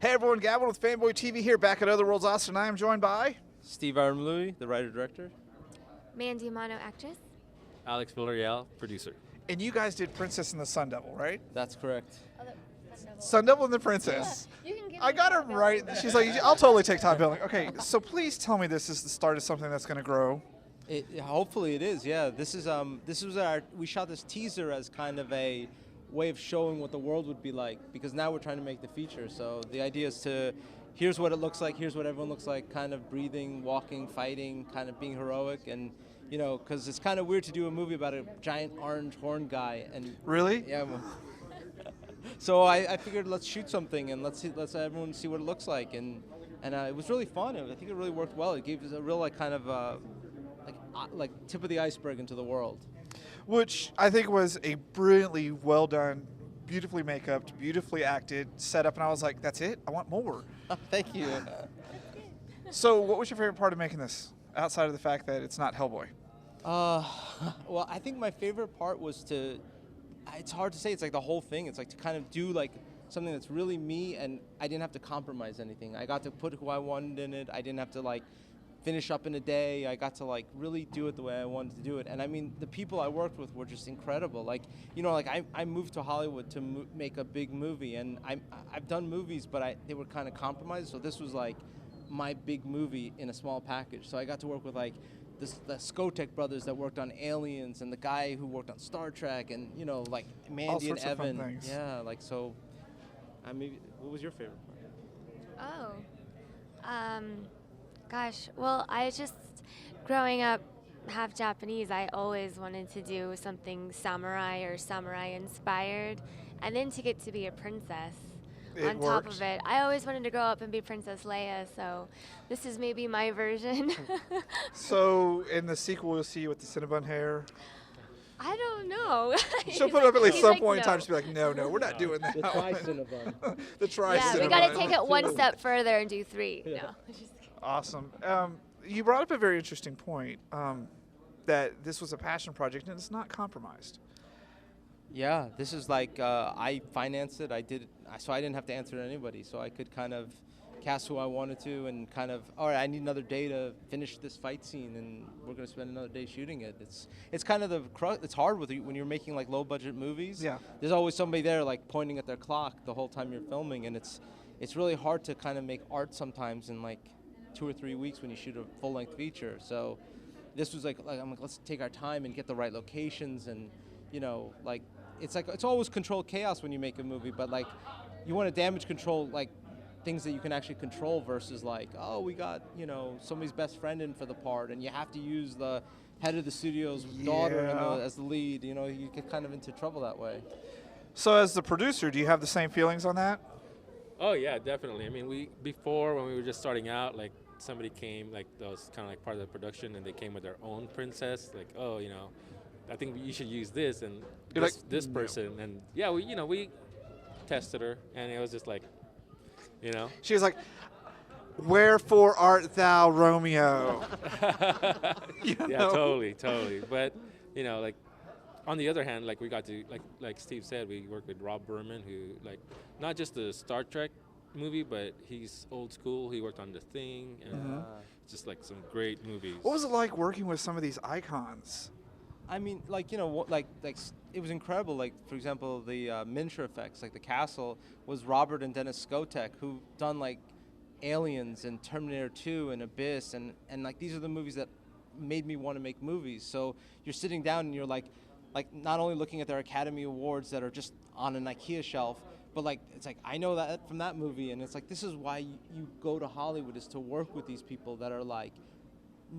Hey everyone, Gavin with Fanboy TV here, back at Other Worlds Austin. I am joined by Steve Armlui, the writer-director. Mandy Amano, actress. Alex Villarreal, producer. and you guys did Princess and the Sun Devil, right? That's correct. Sun Devil and the Princess. You can give I got her right. She's like, I'll totally take top billing. Okay, so please tell me this is the start of something that's going to grow. Hopefully it is. Yeah. This was we shot this teaser as kind of a way of showing what the world would be like, because now we're trying to make the feature. So the idea is to, here's what it looks like, here's what everyone looks like, kind of breathing, walking, fighting, kind of being heroic, and because it's kind of weird to do a movie about a giant orange horn guy. And Really? yeah. So I figured let's shoot something and let's everyone see what it looks like, and it was really fun. I think it really worked well. It gave us a real like tip of the iceberg into the world. Which I think was a brilliantly well done, beautifully make-upped, beautifully acted setup, and I was like, that's it? I want more. Thank you. So what was your favorite part of making this, outside of the fact that it's not Hellboy? Well, I think my favorite part was it's hard to say, it's like the whole thing. It's like to kind of do like something that's really me, and I didn't have to compromise anything. I got to put who I wanted in it. I didn't have to like finish up in a day. I got to like really do it the way I wanted to do it. And I mean, the people I worked with were just incredible. Like, I moved to Hollywood to make a big movie, and I've done movies, but they were kind of compromised. So this was like my big movie in a small package. So I got to work with like the Skotek brothers that worked on Aliens, and the guy who worked on Star Trek, and like Mandy and Evan. Of fun things. Yeah, like so. I mean, what was your favorite part? Gosh, well, I just, growing up half Japanese, I always wanted to do something samurai or samurai inspired, and then to get to be a princess. On top of it, I always wanted to grow up and be Princess Leia, so this is maybe my version. So in the sequel, we'll see you with the Cinnabon hair. I don't know. She'll put up at least He's some like, point in time no. to be like, no, we're not doing that. The Tri-Cinnabon. The tri Yeah, we got to take it one step further and do 3. Yeah. No. Awesome. You brought up a very interesting point, that this was a passion project and it's not compromised. Yeah, this is like I financed it. I did it, so I didn't have to answer to anybody. So I could kind of cast who I wanted to, and kind of, all right, I need another day to finish this fight scene, and we're going to spend another day shooting it. It's kind of it's hard when you're making like low budget movies. Yeah. There's always somebody there like pointing at their clock the whole time you're filming, and it's really hard to kind of make art sometimes in like 2 or 3 weeks when you shoot a full length feature. So this was like I'm like, let's take our time and get the right locations, and like it's always controlled chaos when you make a movie, but like you want to damage control like things that you can actually control versus like, oh, we got somebody's best friend in for the part, and you have to use the head of the studio's daughter as the lead. You get kind of into trouble that way. So as the producer, do you have the same feelings on that? Oh yeah, definitely. I mean, before when we were just starting out, like somebody came, like that was kind of like part of the production, and they came with their own princess. Like, oh, I think you should use this and this person, and yeah, we tested her, and it was just like, She was like, "Wherefore art thou, Romeo?" Yeah, totally. But like on the other hand, like we got to like Steve said, we worked with Rob Berman, who like not just the Star Trek movie, but he's old school. He worked on The Thing, and just like some great movies. What was it like working with some of these icons? I mean, like like it was incredible. Like, for example, the miniature effects, like the castle, was Robert and Dennis Skotek, who done like Aliens and Terminator 2 and Abyss, and like these are the movies that made me want to make movies. So you're sitting down and you're like not only looking at their Academy Awards that are just on an IKEA shelf, but like it's like I know that from that movie, and it's like this is why you go to Hollywood, is to work with these people that are like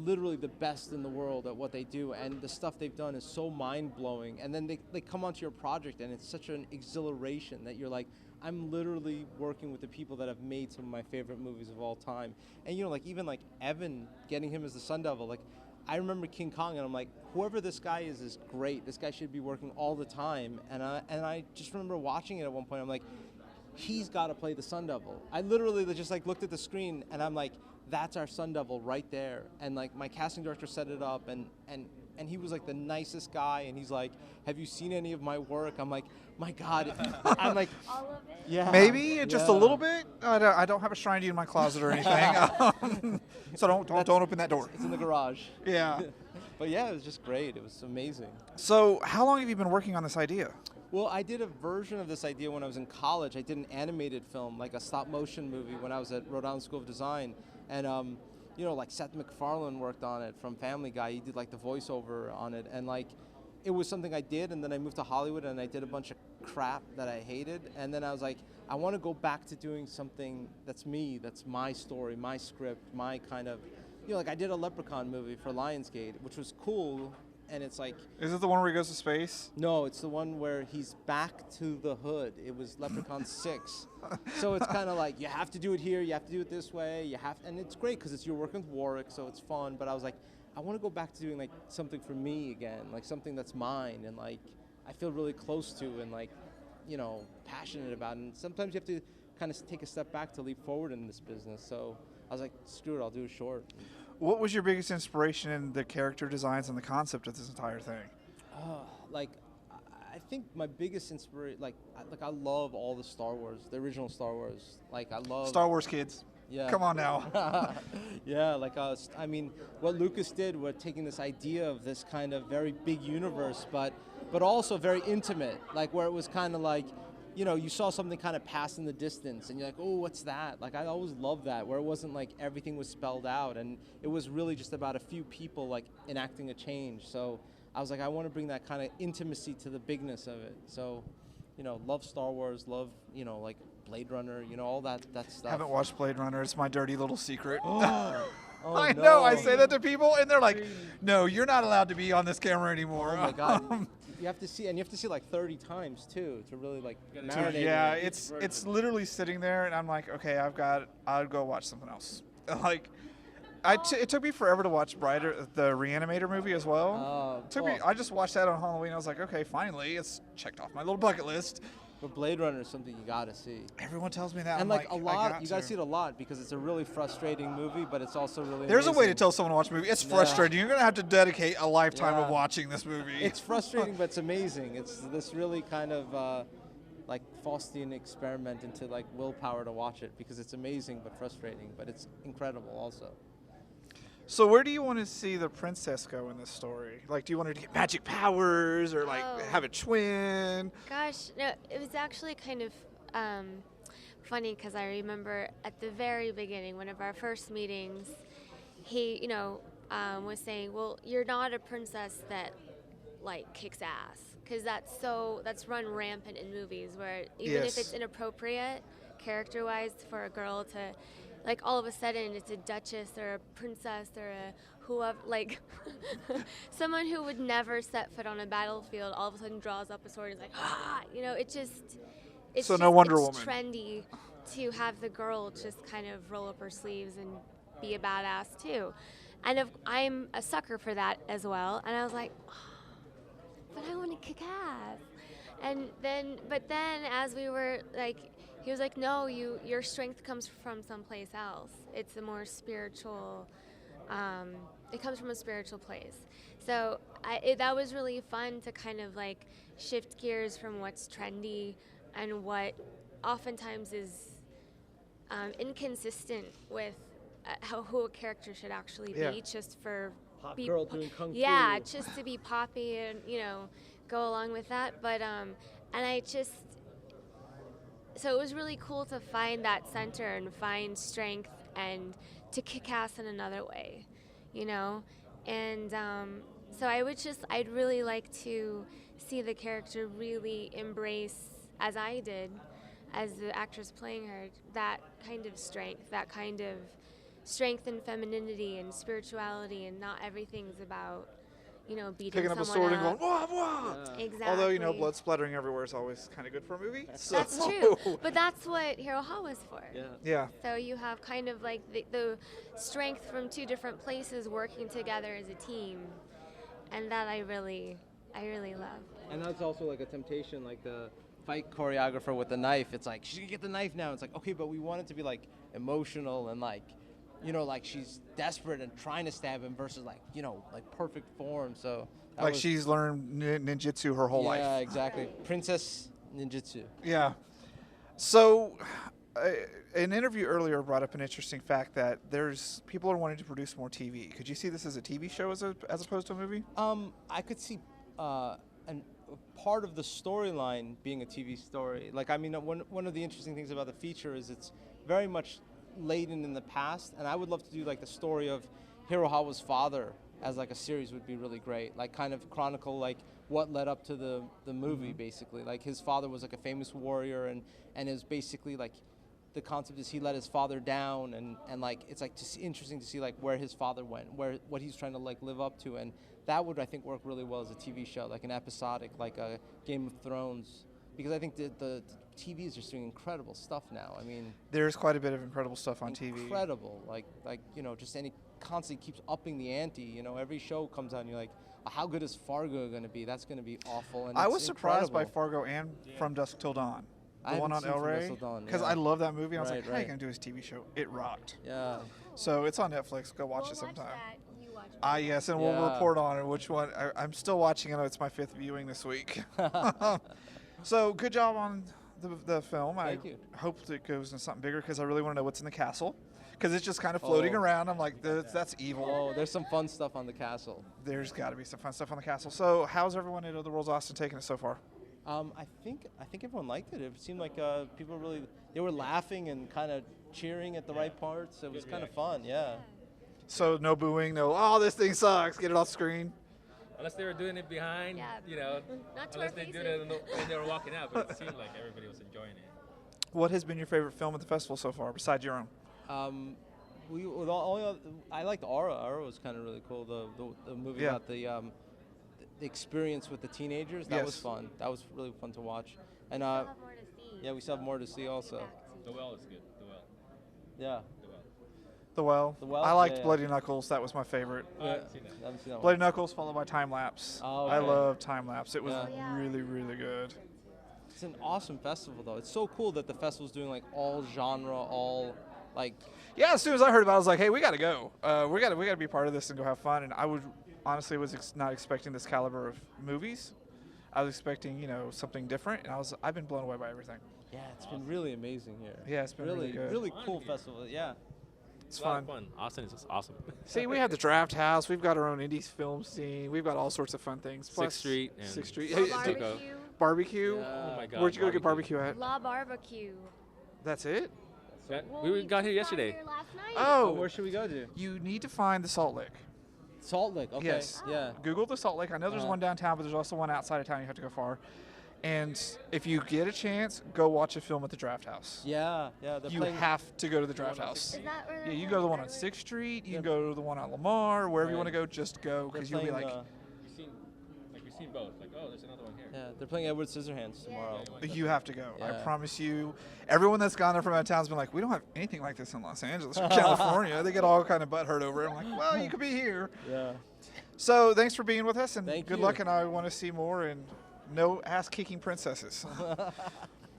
literally the best in the world at what they do, and the stuff they've done is so mind-blowing, and then they come onto your project and it's such an exhilaration that you're like, I'm literally working with the people that have made some of my favorite movies of all time. And like even like Evan, getting him as the Sun Devil, like I remember King Kong, and I'm like, whoever this guy is great. This guy should be working all the time. And I just remember watching it at one point. I'm like, he's got to play the Sun Devil. I literally just like looked at the screen, and I'm like, that's our Sun Devil right there. And like my casting director set it up, and and he was like the nicest guy, and he's like, have you seen any of my work? I'm like, my God. I'm like, All of it? yeah. Maybe just a yeah. little bit. I don't have a shrine to you in my closet or anything, so don't open that door. It's in the garage. Yeah. But yeah, it was just great. It was amazing. So how long have you been working on this idea? Well, I did a version of this idea when I was in college. I did an animated film, like a stop motion movie, when I was at Rhode Island School of Design. And, you know, like Seth MacFarlane worked on it from Family Guy. He did like the voiceover on it. And like, it was something I did. And then I moved to Hollywood and I did a bunch of crap that I hated. And then I was like, I want to go back to doing something that's me, that's my story, my script, my kind of, you know, like I did a Leprechaun movie for Lionsgate, which was cool. And it's like, Is it the one where he goes to space? no, it's the one where he's back to the hood. It was Leprechaun 6. So it's kind of like, you have to do it here, you have to do it this way, and it's great because you're working with Warwick, so it's fun. But I was like, I want to go back to doing like something for me again, like something that's mine and like I feel really close to and like, you know, passionate about. And sometimes you have to kind of take a step back to leap forward in this business. So I was like, screw it, I'll do a short. What was your biggest inspiration in the character designs and the concept of this entire thing? Like, I think my biggest inspiration, like I love all the Star Wars, the original Star Wars. Like I love Star Wars kids. Yeah. Come on now. Yeah, like I mean, what Lucas did was taking this idea of this kind of very big universe, but also very intimate, like where it was kind of like, you know, you saw something kind of pass in the distance, and you're like, oh, what's that? Like I always loved that, where it wasn't like everything was spelled out, and it was really just about a few people like enacting a change. So I was like, I want to bring that kind of intimacy to the bigness of it. So, you know, love Star Wars, love, you know, like Blade Runner, you know, all that stuff. Haven't watched Blade Runner. It's my dirty little secret. Oh, I no. know. I say that to people, and they're like, "No, you're not allowed to be on this camera anymore." Oh my God. You have to see, and you have to see like 30 times too to really like marinate. Yeah, in each it's version. literally sitting there, and I'm like, okay, I'll go watch something else. Like, it took me forever to watch Brighter, the Reanimator movie as well. I just watched that on Halloween. I was like, okay, finally, it's checked off my little bucket list. But Blade Runner is something you gotta see. Everyone tells me that. And I'm like a I lot, got you gotta to. see it a lot because it's a really frustrating movie, but it's also really There's a way to amazing. tell someone to watch a movie. It's Yeah. frustrating. You're gonna have to dedicate a lifetime of Yeah. watching this movie. It's frustrating, but it's amazing. It's this really kind of like Faustian experiment into like willpower to watch it because it's amazing but frustrating, but it's incredible also. So where do you want to see the princess go in this story? Like, do you want her to get magic powers or like Oh. have a twin? Gosh, no, it was actually kind of funny because I remember at the very beginning, one of our first meetings, he, you know, was saying, well, you're not a princess that like kicks ass, because that's run rampant in movies where even Yes. if it's inappropriate character-wise for a girl to, like, all of a sudden it's a duchess or a princess or a whoever, like someone who would never set foot on a battlefield all of a sudden draws up a sword and is like, ah, you know, it's So no Wonder it's Woman. trendy to have the girl just kind of roll up her sleeves and be a badass too. And I'm a sucker for that as well. And I was like, oh, but I want to kick ass. But then as we were like, he was like, no, your strength comes from someplace else. It's a more spiritual, it comes from a spiritual place. So that was really fun to kind of like shift gears from what's trendy and what oftentimes is inconsistent with who a character should actually be, Yeah. just for Hot girl doing kung fu. yeah, just to be poppy and, you know, go along with that. But so it was really cool to find that center and find strength and to kick ass in another way, you know? And so I'd really like to see the character really embrace, as I did, as the actress playing her, that kind of strength and femininity and spirituality, and not everything's about, you know, beating Picking up a someone sword and up. going, wah, wah. Exactly. Although, you know, blood splattering everywhere is always kind of good for a movie. So. That's true. But that's what Hero Hall was for. Yeah. Yeah. So you have kind of like the strength from two different places working together as a team. And that I really love. And that's also like a temptation, like the fight choreographer with the knife. It's like, she's gonna get the knife now. It's like, okay, but we want it to be like emotional and like you know, like she's desperate and trying to stab him versus like, you know, like perfect form. So that Like was, she's learned ninjutsu her whole life. Yeah, exactly. Princess ninjutsu. Yeah. So, an interview earlier brought up an interesting fact that there's people are wanting to produce more TV. Could you see this as a TV show as opposed to a movie? I could see part of the storyline being a TV story. Like, I mean, one of the interesting things about the feature is it's very much laden in the past, and I would love to do like the story of Hirohawa's father as like a series would be really great. Like, kind of chronicle like what led up to the movie, basically. Like, his father was like a famous warrior, and it was basically like the concept is he let his father down, and like it's like just interesting to see like where his father went, what he's trying to like live up to, and that would I think work really well as a TV show, like an episodic, like a Game of Thrones, because I think the TV is just doing incredible stuff now. I mean, There's quite a bit of incredible stuff on TV. incredible, like you know, just any constantly keeps upping the ante. You know, every show comes out and you're like, how good is Fargo going to be? That's going to be awful. And I it's was surprised by incredible. Fargo and From Dusk Till Dawn. I The one on haven't seen El From Dusk Rey. Till Dawn, Because yeah. I love that movie. And I was Right, like, how are you right. going to do his TV show? It rocked. Yeah. So it's on Netflix. Go watch We'll it sometime. That. You watch Ah, yes, and we'll Yeah. report on it. Which one? I'm still watching it. It's my 5th viewing this week. So good job on the film. Thank you. hope it goes into something bigger because I really want to know what's in the castle. Because it's just kind of floating Oh. around. I'm like, that's evil. Oh, there's some fun stuff on the castle. There's got to be some fun stuff on the castle. So how's everyone at Other Worlds Austin taking it so far? I think everyone liked it. It seemed like people really they were laughing and kind of cheering at the right parts. It was kind of fun. Yeah. So no booing, no, oh, this thing sucks. Get it off screen. Unless they were doing it behind, Yeah. you know, Not to unless our they did faces. it when they were walking out, but it seemed like everybody was enjoying it. What has been your favorite film at the festival so far, besides your own? I liked Aura. Aura was kind of really cool. The movie Yeah. about the experience with the teenagers. That was Yes. fun. That was really fun to watch. And We'll have more to see. yeah, we still have more to see also. The Well is good. The Well. Yeah. The Well. The Well. The Well? I liked Yeah, yeah. Bloody Knuckles. That was my favorite. I haven't seen that. I haven't seen that Bloody one. Knuckles followed by Time Lapse. Oh, I okay. love Time Lapse. It was Yeah. Yeah. really, really good. It's an awesome festival though. It's so cool that the festival's doing like all genre, all like Yeah, as soon as I heard about it, I was like, hey, we got to go. We got to be part of this and go have fun. And I honestly was not expecting this caliber of movies. I was expecting, something different. And I've been blown away by everything. yeah, it's been really amazing here. Yeah, it's been really good. really cool festival. Yeah. It's It's a lot of fun. fun. Austin is just awesome. See, we have the Draft House. We've got our own indie film scene. We've got all sorts of fun things. Plus, Sixth Street and Sixth Street. La Hey, Stucco. barbecue. barbecue. Oh my God. Where'd you go get barbecue at? La barbecue. That's it? We got here yesterday. Here last night. Oh, Where should we go to? you need to find the Salt Lake. Salt Lake. Okay. Yes. Yeah. Google the Salt Lake. I know there's Uh-huh. one downtown, but there's also one outside of town. You have to go far. And if you get a chance, go watch a film at the Draft House. Yeah. Yeah. They're You playing. have to go to the Draft House. Is that where Yeah, they're you can playing go to the one on Scarlet? 6th Street. You can Yeah. go to the one on Lamar. Wherever you Right. want to go, just go they're because you'll be playing, like, We've seen both. Like, oh, there's another one here. yeah, they're playing Edward Scissorhands tomorrow. you have to go. I Yeah. promise you. Everyone that's gone there from out of town's been like, we don't have anything like this in Los Angeles or California. They get all kind of butthurt over it. I'm like, well, you could be here. Yeah. So thanks for being with us and Thank good you. luck. And I want to see more and no ass kicking princesses.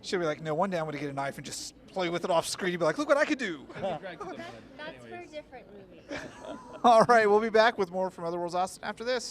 She'll be like, no, one day I'm going to get a knife and just play with it off screen. You'll be like, look what I could do. That's for different movies. All right, we'll be back with more from Other Worlds Austin after this.